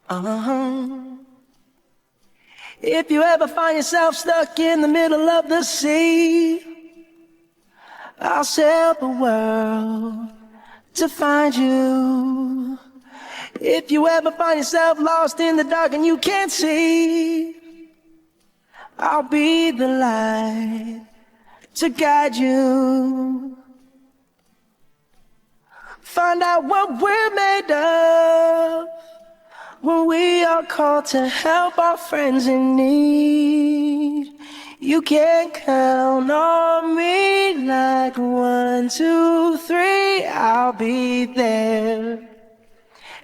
Uh-huh. If you ever find yourself stuck in the middle of the sea, I'll sail the world to find you. If you ever find yourself lost in the dark and you can't see, I'll be the light to guide you. Find out what we're made of when we are called to help our friends in need. You can count on me like 1, 2, 3, I'll be there.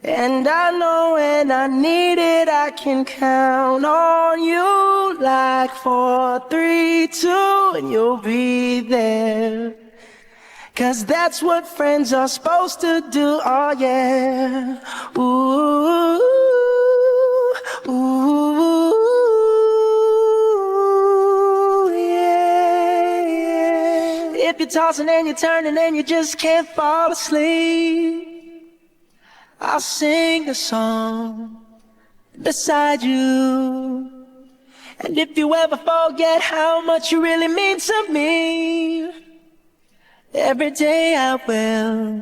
And I know when I need it, I can count on you like 4, 3, 2, and you'll be there. 'Cause that's what friends are supposed to do, oh yeah. Ooh, ooh, yeah, yeah. If you're tossing and you're turning and you just can't fall asleep, I'll sing a song beside you. And if you ever forget how much you really mean to me, every day I will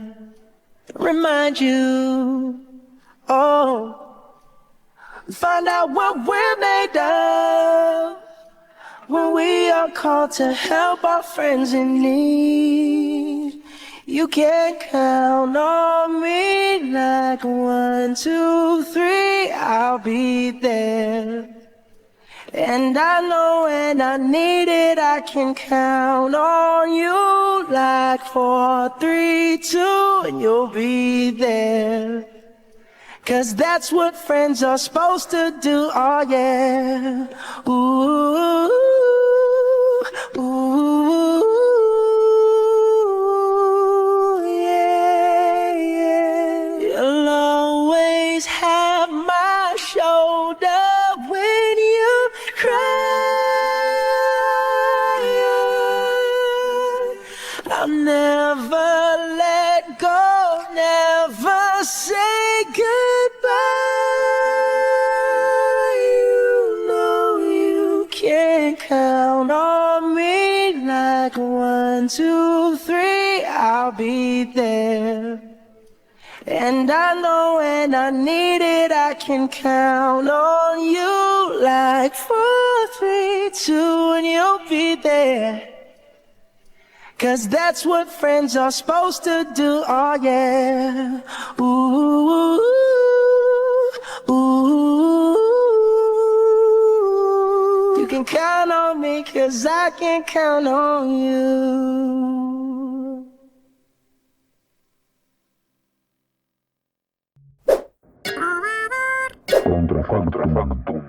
remind you. Oh, find out what we're made of when we are called to help our friends in need. You can count on me like 1, 2, 3, I'll be there. And I know when I need it, I can count on you like 4, 3, 2, and you'll be there. 'Cause that's what friends are supposed to do, oh yeah. Ooh, ooh, yeah, yeah. You'll always have my shoulder when you cry. I'll never let go, never say goodbye. You know you can count on me like 1, 2, 3, I'll be there. And I know when I need it, I can count on you like 4, 3, 2, and you'll be there. 'Cause that's what friends are supposed to do, oh yeah. Ooh, ooh, you can count on me 'cause I can count on you. Contrafactum.